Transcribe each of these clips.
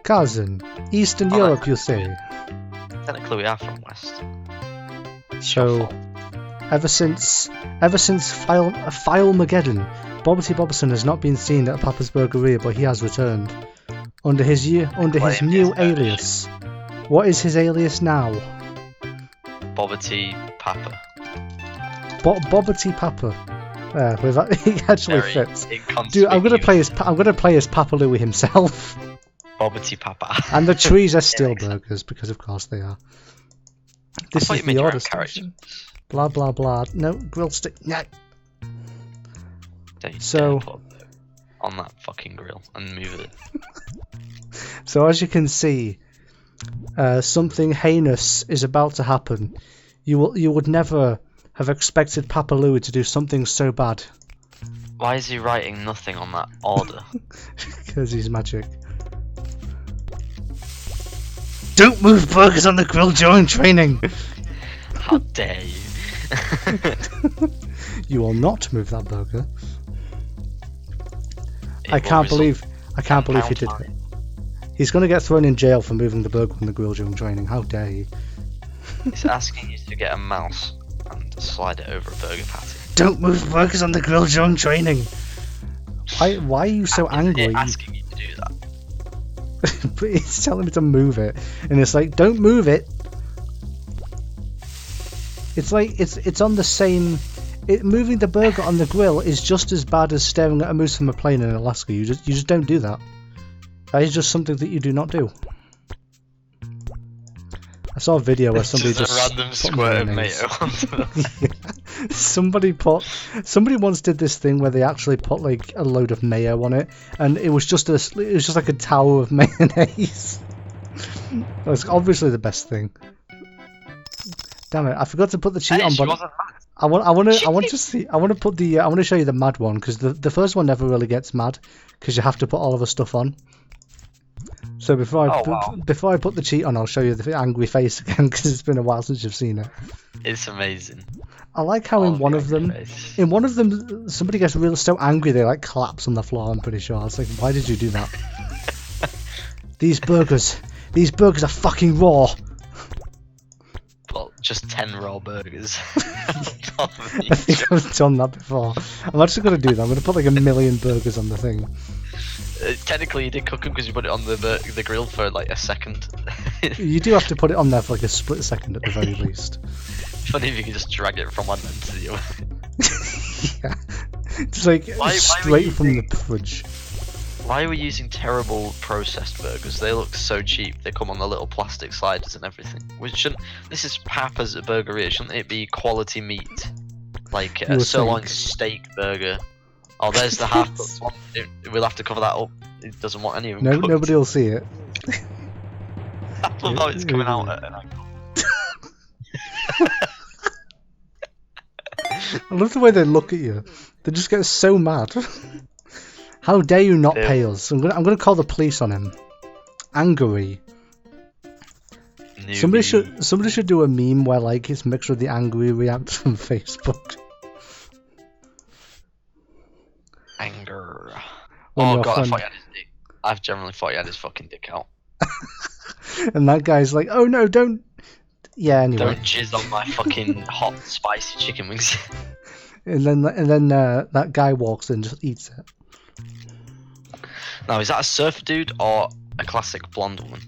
Cousin. Eastern Europe, you say? Technically, we are from West. So, ever since Filemageddon, Bobbity Bobson has not been seen at Papa's Burgeria, but he has returned under his new alias. What is his alias now? Bobbity Papa. Bobbity Papa. He actually Very fits. Dude, I'm gonna play as Papa Louie himself. Bobbity Papa. And the trees are still burgers because, of course, they are. This is the order station. Blah blah blah. No grill stick. No. So put on that fucking grill and move it. So as you can see, something heinous is about to happen. You would never have expected Papa Louie to do something so bad. Why is he writing nothing on that order? Because he's magic. Don't move burgers on the grill during training. How dare you? You will not move that burger. I can't believe he did it. He's going to get thrown in jail for moving the burger on the grill during training. How dare you? He's asking you to get a mouse and slide it over a burger patty. Don't move burgers on the grill during training. Why are you so angry? He's asking you to do that. But he's telling me to move it, and it's like, don't move it. It's like it's on the same. Moving the burger on the grill is just as bad as staring at a moose from a plane in Alaska. You just don't do that. That is just something that you do not do. I saw a video where somebody just a random squirt of mayo onto the somebody once did this thing where they actually put like a load of mayo on it, and it was just like a tower of mayonnaise. It was obviously the best thing. Damn it! I forgot to put the cheat on. But I want to show you the mad one, because the first one never really gets mad because you have to put all of the stuff on. So before I put the cheat on, I'll show you the angry face again, because it's been a while since you've seen it. It's amazing. I like how in one of them, somebody gets real so angry they like collapse on the floor. I'm pretty sure. I was like, why did you do that? These burgers are fucking raw. Well, just 10 raw burgers. I think I've done that before. I'm actually going to do that. I'm going to put like 1 million burgers on the thing. Technically, you did cook them because you put it on the grill for like a second. You do have to put it on there for like a split second at the very least. Funny if you could just drag it from one end to the other. Yeah. Just like straight from the fridge. Why are we using terrible processed burgers? They look so cheap. They come on the little plastic sliders and everything. This is Papa's Burgeria. Shouldn't it be quality meat? Like a sirloin steak burger. Oh, there's the half cooked one. We'll have to cover that up. It doesn't want any of them cooked. Nobody will see it. I love how it's coming out at an angle. I love the way they look at you. They just get so mad. How dare you not pay us? I'm gonna call the police on him. Angry. Somebody should do a meme where like it's mixed with the angry reacts from Facebook. Anger. Oh god, I thought he had his dick. I've generally thought he had his fucking dick out. And that guy's like, oh no, don't. Yeah, anyway. Don't jizz on my fucking hot, spicy chicken wings. and then that guy walks in and just eats it. Now, is that a surfer dude or a classic blonde woman?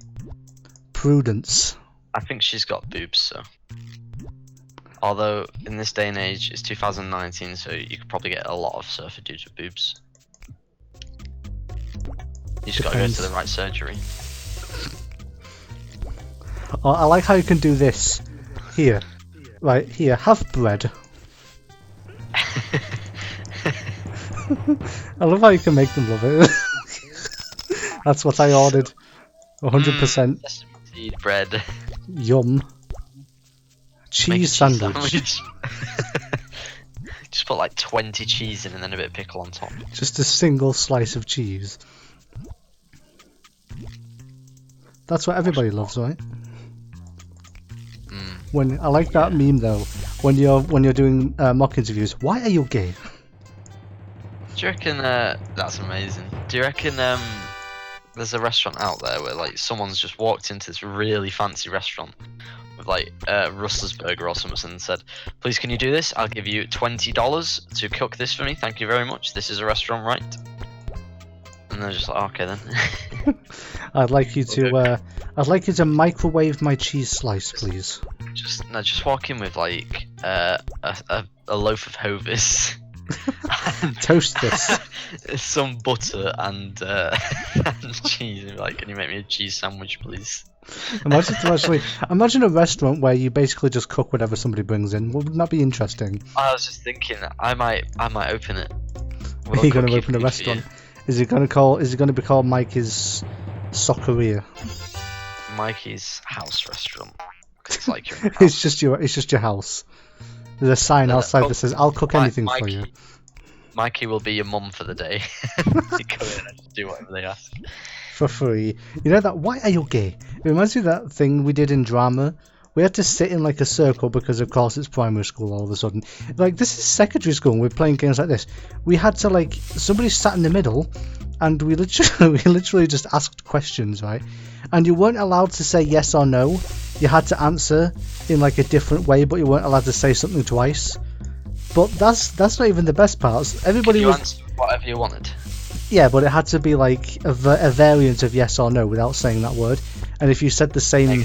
Prudence. I think she's got boobs, so. Although, in this day and age, it's 2019, so you could probably get a lot of surfer dudes with boobs. You just gotta go to the right surgery. Oh, I like how you can do this. Here. Right, here, have bread. I love how you can make them love it. That's what I ordered. 100%. Seed bread. Yum. Cheese sandwich. Just put like 20 cheese in and then a bit of pickle on top. Just a single slice of cheese. That's what everybody loves, right? When I like that meme though. When you're doing mock interviews, why are you gay? Do you reckon? That's amazing. Do you reckon? there's a restaurant out there where like someone's just walked into this really fancy restaurant with like Russell's Burger or something and said, "Please, can you do this? I'll give you $20 to cook this for me. Thank you very much. This is a restaurant, right?" And they're just like, "Okay then." I'd like you to microwave my cheese slice, please. Just walk in with like a loaf of Hovis. Toast this. Some butter and cheese. And be like, "Can you make me a cheese sandwich, please?" Imagine a restaurant where you basically just cook whatever somebody brings in. Wouldn't that be interesting? I was just thinking, I might open it. Are you going to open a restaurant? Is it going to be called Mikey's Socceria? Mikey's house restaurant. It's like your house. It's just your house. There's a sign outside that says, "I'll cook anything for you." Mikey will be your mum for the day. You go in and just do whatever they ask. For free. You know that, "Why are you gay?" It reminds me of that thing we did in drama. We had to sit in like a circle because of course it's primary school all of a sudden. Like, this is secondary school and we're playing games like this. We had to like, somebody sat in the middle and we literally just asked questions, right? And you weren't allowed to say yes or no. You had to answer in like a different way, but you weren't allowed to say something twice. But that's not even the best part. Everybody was answer whatever you wanted. Yeah, but it had to be like a variant of yes or no without saying that word. And if you said the same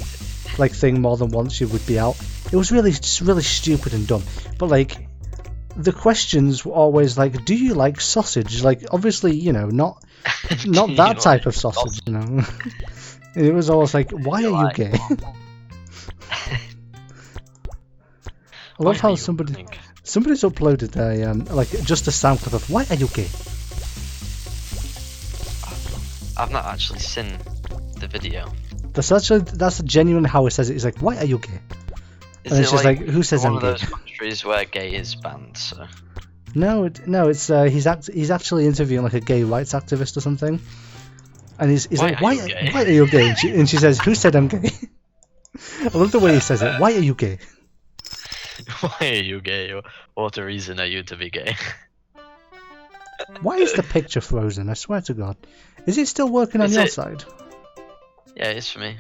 like thing more than once, you would be out. It was really stupid and dumb. But like, the questions were always like, "Do you like sausage?" Like, obviously, you know, not that type of sausage, you know. It was always like, "Why are you gay?" I love how somebody's uploaded a like just a sound clip of "Why are you gay?" I've not actually seen the video. That's genuinely how it says it. It's like, "Why are you gay?" Is and it's just like, "Who says I'm one gay?" of those countries where gay is banned? So. No, it's he's actually interviewing like a gay rights activist or something, and he's like, "Why are you gay?" And she says, "Who said I'm gay?" I love the way he says it. "Why are you gay?" Why are you gay? What a reason are you to be gay? Why is the picture frozen? I swear to God. Is it still working on your side? Yeah, it's for me.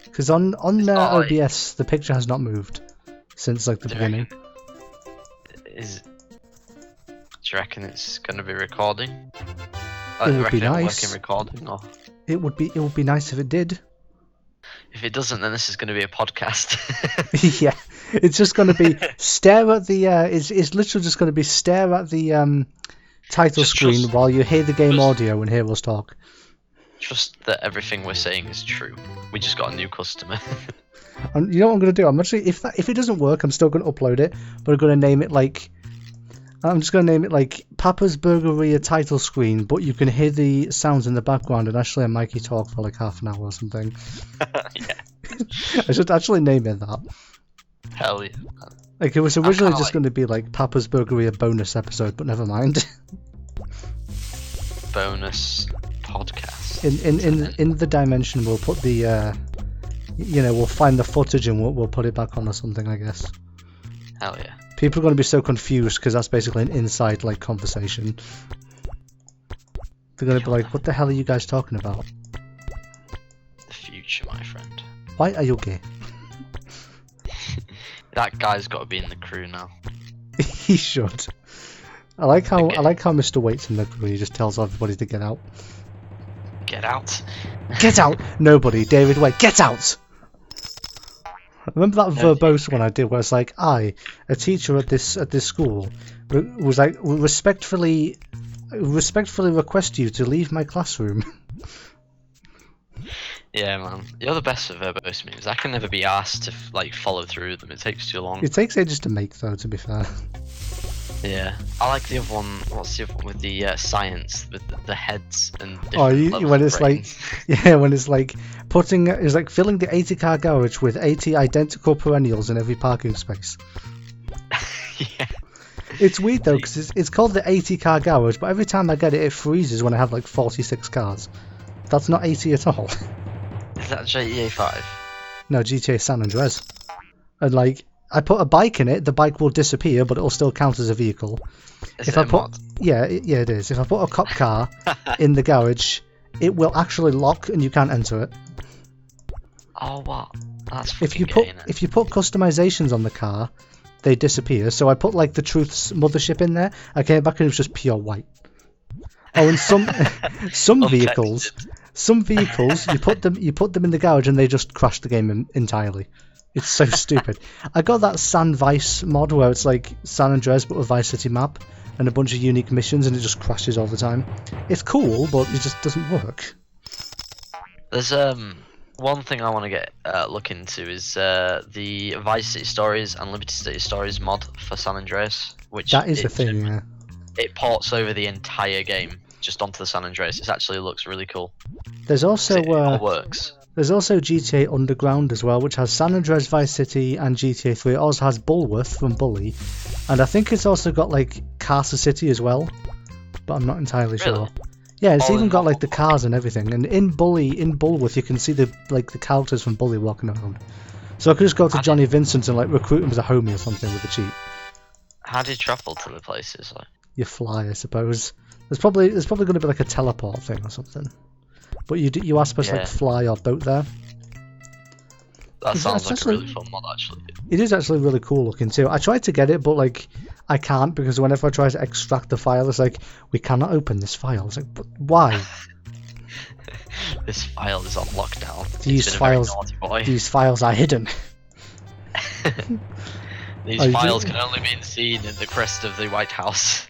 Because on OBS, the picture has not moved since like the beginning. Do you reckon it's going to be recording? It would be nice. Working recording, or? It would be nice if it did. If it doesn't, then this is going to be a podcast. Yeah, it's just going to be stare at the. It's literally just going to be stare at the title screen while you hear the game audio and hear us talk. Trust that everything we're saying is true. We just got a new customer. And you know what I'm going to do? I'm actually, if it doesn't work, I'm still going to upload it, but I'm going to name it like. I'm just going to name it like Papa's Burgeria title screen, but you can hear the sounds in the background and Ashley and Mikey talk for like half an hour or something. Yeah. I should actually name it that. Hell yeah. Like, it was originally just going to be like Papa's Burgeria bonus episode, but never mind. Bonus podcast. In the dimension, we'll put the we'll find the footage and we'll put it back on or something, I guess. Hell yeah. People are going to be so confused because that's basically an inside like conversation. They're going to be like, "What the hell are you guys talking about?" The future, my friend. Why are you gay? That guy's got to be in the crew now. He should. I like how Mr. Waite's in the crew. He just tells everybody to get out. Get out. Get out! Nobody. David Waite, get out! Remember that verbose one I did where it's like, "I, a teacher at this school, was like respectfully request you to leave my classroom." Yeah, man, you're the best at verbose memes. I can never be asked to like follow through them. It takes too long. It takes ages to make, though. To be fair. Yeah, I like the other one. What's the other one with the science, with the heads and when it's like, yeah, when it's like filling the 80-car garage with 80 identical perennials in every parking space. Yeah. It's weird though, because it's called the 80-car garage, but every time I get it, it freezes when I have like 46 cars. That's not 80 at all. Is that GTA 5? No, GTA San Andreas. And like, I put a bike in it, the bike will disappear, but it'll still count as a vehicle. Is it a mod? Yeah, it is. If I put a cop car in the garage, it will actually lock and you can't enter it. Oh, what? That's If you fucking put gay, innit? if you put customizations on the car, they disappear. So I put like the Truth's mothership in there. I came back and it was just pure white. Oh, and some vehicles you put them in the garage and they just crash the game entirely. It's so stupid. I got that San Vice mod where it's like San Andreas but with Vice City map and a bunch of unique missions and it just crashes all the time. It's cool, but it just doesn't work. There's one thing I want to get look into is the Vice City Stories and Liberty City Stories mod for San Andreas, which That is the thing, yeah. It ports over the entire game just onto the San Andreas. It actually looks really cool. There's also It all works. There's also GTA Underground as well, which has San Andreas, Vice City, and GTA 3. It also has Bulworth from Bully, and I think it's also got like Casa City as well, but I'm not entirely sure. Yeah, it's All even in got one. like the cars and everything. And in Bulworth, you can see the characters from Bully walking around. So I could just go to Johnny Vincent and like recruit him as a homie or something with a cheat. How do you travel to the places? Like, You fly, I suppose. There's probably going to be like a teleport thing or something. But you are supposed to like fly or boat there. that sounds like a actually- really fun mod, actually. It is actually really cool looking too. I tried to get it, but like I can't because whenever I try to extract the file, it's like we cannot open this file. It's like, but why? This file is on lockdown. These It's been a very files- naughty boy. These files are hidden. These Oh, you files do- can only be seen in the crest of the White House.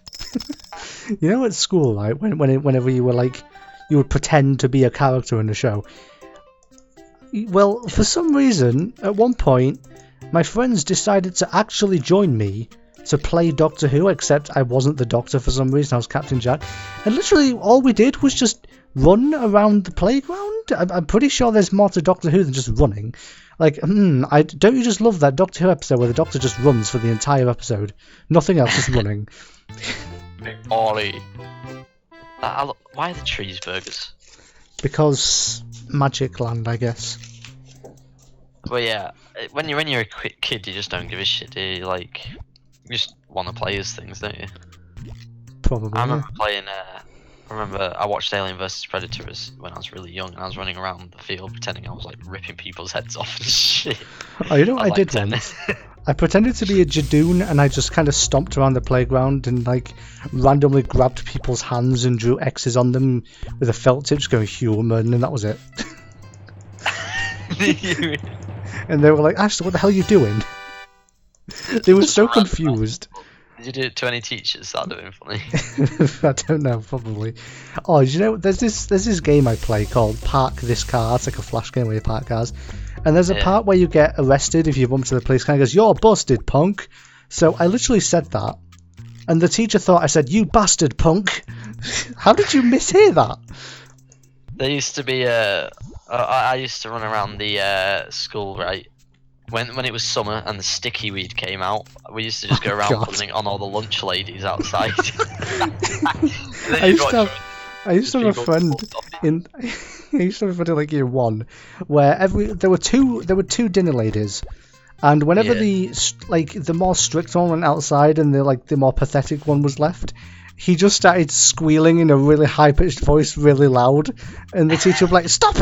You know, at school, right? Whenever you were like, you would pretend to be a character in the show. Well, for some reason, at one point, my friends decided to actually join me to play Doctor Who, except I wasn't the Doctor for some reason. I was Captain Jack, and literally all we did was just run around the playground. I'm pretty sure there's more to Doctor Who than just running. Like, don't you just love that Doctor Who episode where the Doctor just runs for the entire episode, nothing else, just running. Big Ollie. Why are the trees burgers? Because Magic Land, I guess. Well, yeah. When you're a quick kid, you just don't give a shit. Do you? Like, you just want to play as things, don't you? Probably. I remember playing. I remember I watched Alien vs Predator when I was really young, and I was running around the field pretending I was like ripping people's heads off and shit. Oh, you know what I was, did like, 10. once? I pretended to be a Jadoon and I just kind of stomped around the playground and like randomly grabbed people's hands and drew X's on them with a felt tip, just going human, and that was it. And they were like, Ashley, what the hell are you doing? They were so confused. Did you do it to any teachers? That'd have been funny. I don't know, probably. Oh, you know, there's this game I play called Park This Car. It's like a flash game where you park cars. And there's a part where you get arrested if you bump to the police car and goes, "You're busted, punk." So I literally said that. And the teacher thought I said, "You bastard punk." How did you mishear that? There used to be I used to run around the school, right? When it was summer and the sticky weed came out, we used to just go around God. putting on all the lunch ladies outside. I used to have a friend in I used to have a friend in like year one where there were two dinner ladies, and whenever the more strict one went outside and the more pathetic one was left, he just started squealing in a really high pitched voice, really loud, and the teacher would be like, "Stop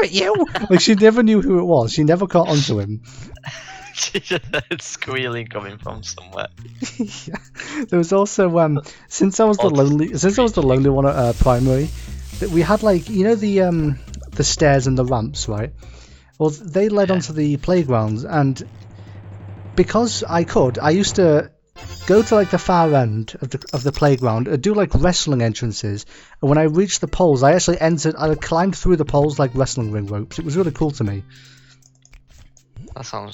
it, you!" Like she never knew who it was. She never caught onto him. She just heard squealing coming from somewhere. Yeah. There was also since I was the lonely one at primary, that we had like, you know, the stairs and the ramps, right? Well, they led onto the playgrounds, and because I used to go to like the far end of the playground and do like wrestling entrances, and when I reached the poles, I climbed through the poles like wrestling ring ropes. It was really cool to me.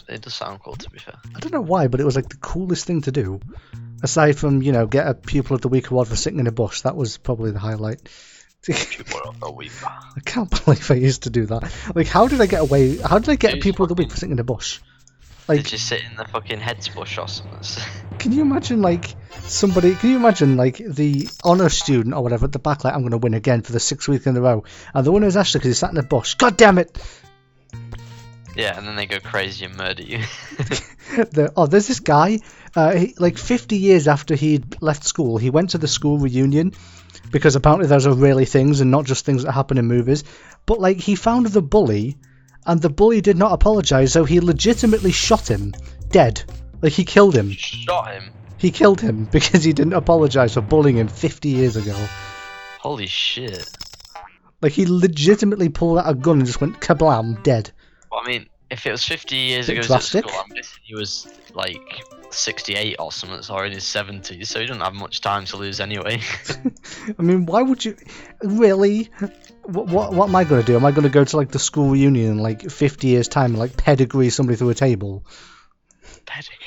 It does sound cool, to be fair. I don't know why, but it was like the coolest thing to do. Aside from, you know, get a Pupil of the Week award for sitting in a bush. That was probably the highlight. Pupil of the week. I can't believe I used to do that. Like, how did I get a Pupil of the Week for sitting in a bush? Like, Did you sit in the fucking heads bush or something? can you imagine the honour student or whatever at the back, like, I'm going to win again for the 6th week in a row, and the winner is Ashley because he sat in a bush. God damn it! Yeah, and then they go crazy and murder you. There's this guy, like 50 years after he'd left school, he went to the school reunion, because apparently those are really things and not just things that happen in movies. But like, he found the bully, and the bully did not apologise, so he legitimately shot him dead. Like, he killed him. Shot him? He killed him because he didn't apologise for bullying him 50 years ago. Holy shit. Like, he legitimately pulled out a gun and just went kablam, dead. Well, I mean, if it was 50 years ago at drastic. school, I'm guessing he was like 68 or something, or in his 70s, so he didn't have much time to lose anyway. I mean, why would you... Really? What am I going to do? Am I going to go to, like, the school reunion in, like, 50 years' time and, like, pedigree somebody through a table? Pedigree?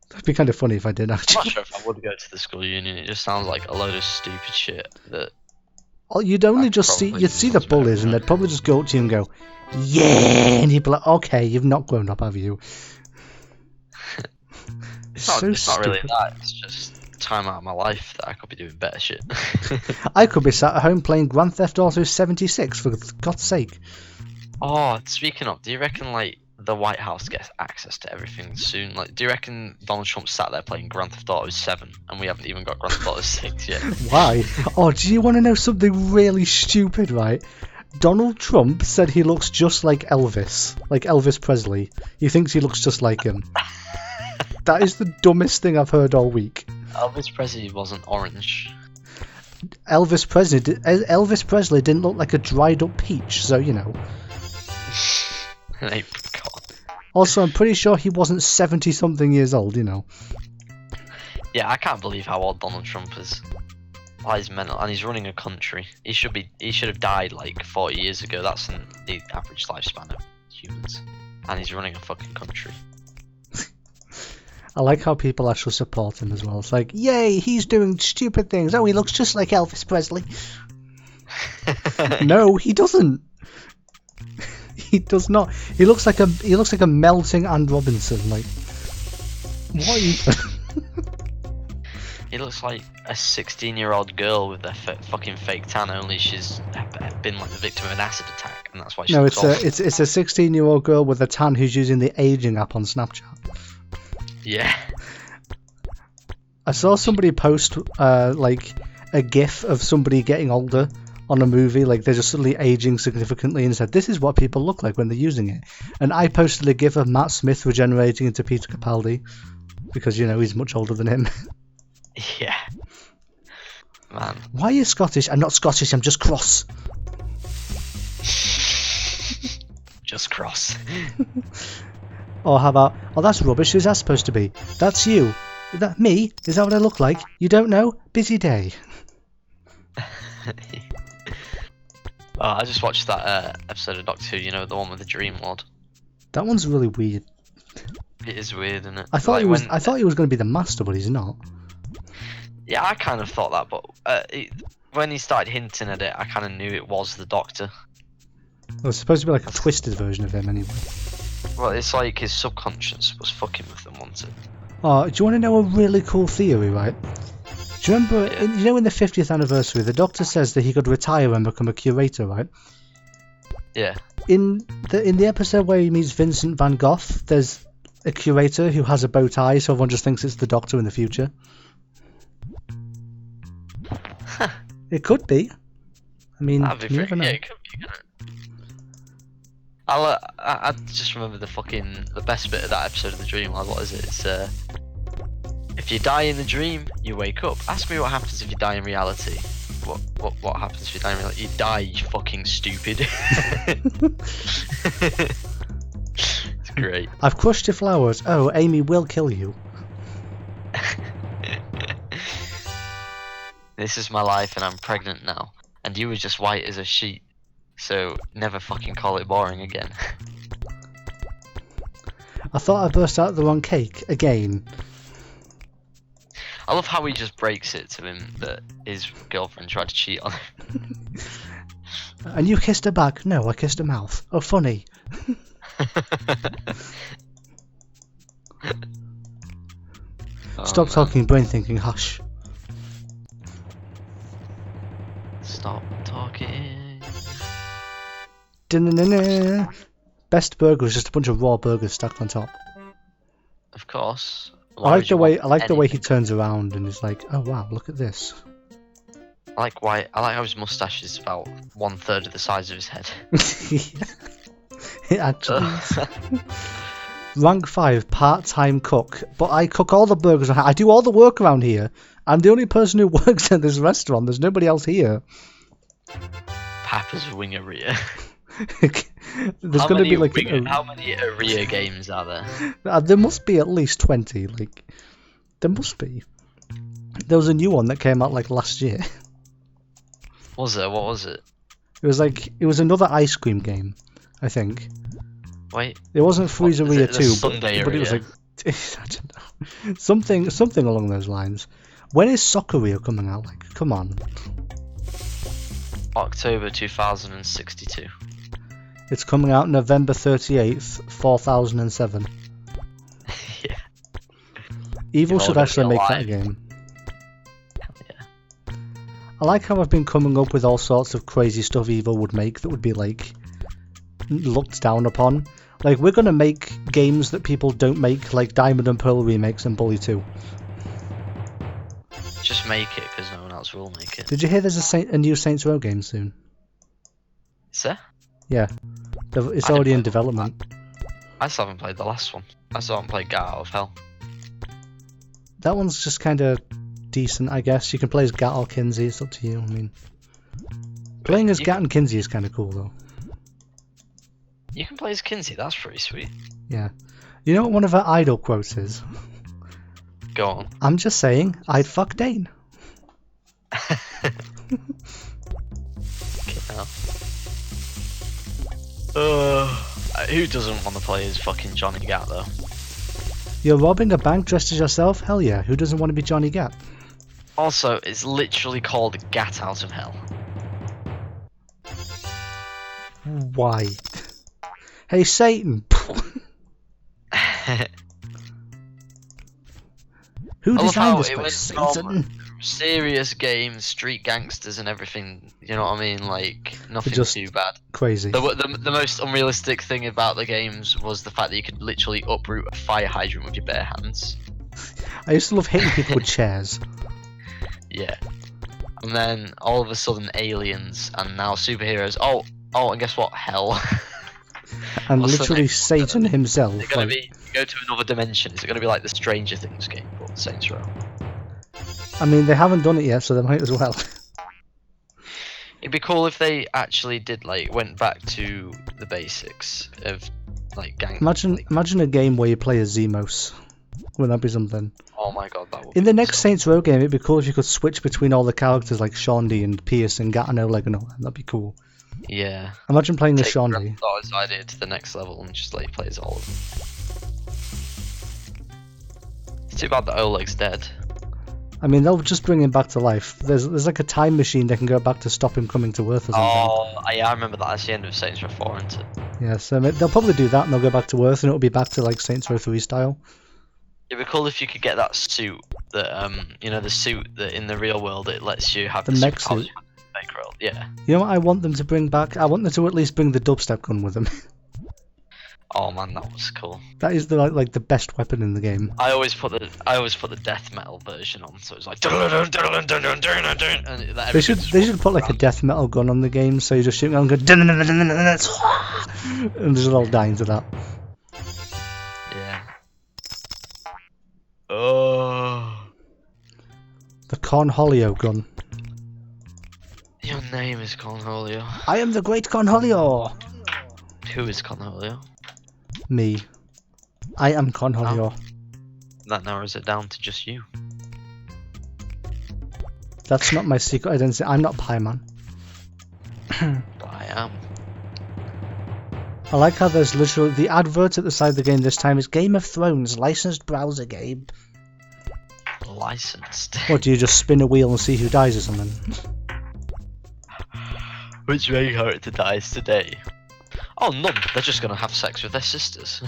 That'd be kind of funny if I did, actually. I'm not sure if I would go to the school reunion. It just sounds like a load of stupid shit that... Oh, you'd only just see... You'd see the bullies and they'd probably just go up to you and go, yeah! And you'd be like, okay, you've not grown up, have you? It's not really that. It's just time out of my life that I could be doing better shit. I could be sat at home playing Grand Theft Auto 76, for God's sake. Oh, speaking of, do you reckon, like, the White House gets access to everything soon? Like, do you reckon Donald Trump sat there playing Grand Theft Auto 7 and we haven't even got Grand Theft Auto 6 yet? Why? Oh, do you want to know something really stupid, right? Donald Trump said he looks just like Elvis Presley. He thinks he looks just like him. That is the dumbest thing I've heard all week. Elvis Presley wasn't orange. Elvis Presley didn't look like a dried up peach, so you know. Also, I'm pretty sure he wasn't 70-something years old, you know. Yeah, I can't believe how old Donald Trump is. Oh, he's mental, and he's running a country. He should have died like 40 years ago. That's the average lifespan of humans, and he's running a fucking country. I like how people actually support him as well. It's like, yay, he's doing stupid things. Oh, he looks just like Elvis Presley. No, he doesn't. He does not. He looks like a melting Anne Robinson. Like, what even? He looks like a 16-year-old girl with a fucking fake tan. Only she's been like the victim of an acid attack, and that's why she's. No, it's a 16-year-old girl with a tan who's using the aging app on Snapchat. Yeah. I saw somebody post like a GIF of somebody getting older on a movie, like they're just suddenly aging significantly, and said, "This is what people look like when they're using it." And I posted a GIF of Matt Smith regenerating into Peter Capaldi because you know he's much older than him. Yeah. Man. Why are you Scottish? I'm not Scottish. I'm just cross. Just cross. Or how about, oh, that's rubbish. Who's that supposed to be? That's you. Is that me? Is that what I look like? You don't know? Busy day. Oh, I just watched that episode of Doctor Who, you know, the one with the Dream Lord. That one's really weird. It is weird, isn't it? I thought he was going to be the Master, but he's not. Yeah, I kind of thought that, but when he started hinting at it, I kind of knew it was the Doctor. It was supposed to be like a twisted version of him, anyway. Well, it's like his subconscious was fucking with them, wasn't it? Oh, do you want to know a really cool theory, right? Do you remember, you know, in the 50th anniversary, the Doctor says that he could retire and become a curator, right? Yeah. In the episode where he meets Vincent van Gogh, there's a curator who has a bow tie, so everyone just thinks it's the Doctor in the future. It could be. I mean, you never know. Yeah, it could be, couldn't it? I just remember the best bit of that episode of the Dream Lord. What is it? It's if you die in the dream, you wake up. Ask me what happens if you die in reality. What happens if you die in reality? You die, you fucking stupid. It's great. I've crushed your flowers. Oh, Amy will kill you. This is my life and I'm pregnant now. And you were just white as a sheet. So never fucking call it boring again. I thought I burst out the wrong cake again. I love how he just breaks it to him that his girlfriend tried to cheat on him. And you kissed her back? No, I kissed her mouth. Oh, funny. Stop talking, brain thinking, hush. Stop talking. Da-na-na-na. Best burger is just a bunch of raw burgers stacked on top. Of course. I like the way he turns around and is like, oh wow, look at this. I like how his mustache is about 1/3 of the size of his head. It actually is. Rank 5, part-time cook. But I cook all the burgers. I do all the work around here. I'm the only person who works at this restaurant. There's nobody else here. Papa's Wingeria. There's going to be like how many Aria games are there? There must be at least 20. Like, there must be. There was a new one that came out like last year. Was there? What was it? It was another ice cream game, I think. Wait. It wasn't Freezeria 2, but it was like I don't know. Something along those lines. When is Socceria coming out? Like, come on. October 2062. It's coming out November 38th, 4007. Yeah. Evil should actually make that a game. Yeah. I like how I've been coming up with all sorts of crazy stuff Evil would make that would be like looked down upon. Like, we're gonna make games that people don't make, like Diamond and Pearl remakes and Bully 2. Just make it, because no one else will make it. Did you hear there's a new Saints Row game soon? Is there? Yeah. It's already in development. I still haven't played the last one. I still haven't played Get Out of Hell. That one's just kind of decent, I guess. You can play as Gat or Kinsey, it's up to you. I mean, playing as Gat and Kinsey is kind of cool, though. You can play as Kinsey, that's pretty sweet. Yeah. You know what one of her idol quotes is? Go on. I'm just saying, I'd fuck Dane. Who doesn't want to play as fucking Johnny Gat, though? You're robbing a bank dressed as yourself? Hell yeah, who doesn't want to be Johnny Gat? Also, it's literally called Gat Out of Hell. Why? Hey, Satan! Who designed this place? Satan? Serious games, street gangsters and everything, you know what I mean? Like, nothing just too bad. Crazy. The most unrealistic thing about the games was the fact that you could literally uproot a fire hydrant with your bare hands. I used to love hitting people with chairs. Yeah. And then, all of a sudden, aliens, and now superheroes. Oh, and guess what? Hell. And literally Satan himself. Is it going to be, you go to another dimension, is it going to be like the Stranger Things game, or Saints Row? I mean, they haven't done it yet, so they might as well. It'd be cool if they actually did, like, went back to the basics of, like, gang. Imagine a game where you play as Zemos. Wouldn't that be something? Oh my god, that would In be the next so... Saints Row game, it'd be cool if you could switch between all the characters like Shaundy and Pierce and Gat and Oleg and all that. That'd be cool. Yeah. Imagine playing as Take Shaundy. Grandpa's idea to the next level and just, like, play as all of them. It's too bad that Oleg's dead. I mean, they'll just bring him back to life. There's like a time machine they can go back to stop him coming to Earth or something. Oh, yeah, I remember that. That's the end of Saints Row 4, isn't it? Yeah, so they'll probably do that and they'll go back to Earth and it'll be back to like Saints Row 3 style. It'd be cool if you could get that suit that, you know, the suit that in the real world it lets you have The mech suit. Yeah. You know what I want them to bring back? I want them to at least bring the dubstep gun with them. Oh man, that was cool. That is like the best weapon in the game. I always put the death metal version on, so it's like. And They should put like a death metal gun on the game, so you just shoot around and go and just all dying to that. Yeah. Oh. The Cornholio gun. Your name is Cornholio. I am the great Cornholio. Who is Cornholio? Me. I am Cornholio. That narrows it down to just you. That's not my secret identity. I'm not Pie Man. But I am. I like how there's literally the advert at the side of the game this time is Game of Thrones licensed browser game. Licensed. What, do you just spin a wheel and see who dies or something? Which main character dies today? Oh, none. They're just gonna have sex with their sisters.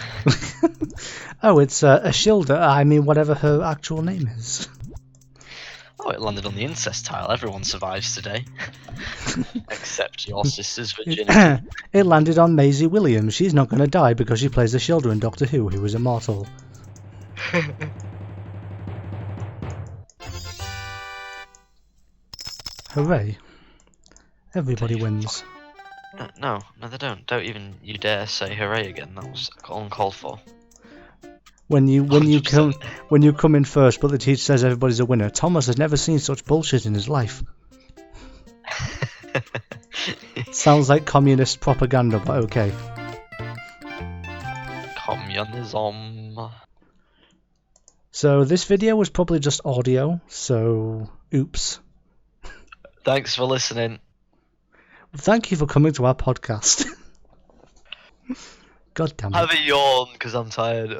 Oh, it's Ashilda. I mean, whatever her actual name is. Oh, it landed on the incest tile. Everyone survives today. Except your sister's virginity. It landed on Maisie Williams. She's not going to die because she plays Ashilda in Doctor Who is immortal. Hooray. Everybody wins. No, they don't. Don't even you dare say hooray again. That was uncalled for. When you 100%. come in first, but the teacher says everybody's a winner. Thomas has never seen such bullshit in his life. Sounds like communist propaganda, but okay. Communism. So this video was probably just audio, so oops. Thanks for listening. Thank you for coming to our podcast. God damn it. Have a yawn because I'm tired.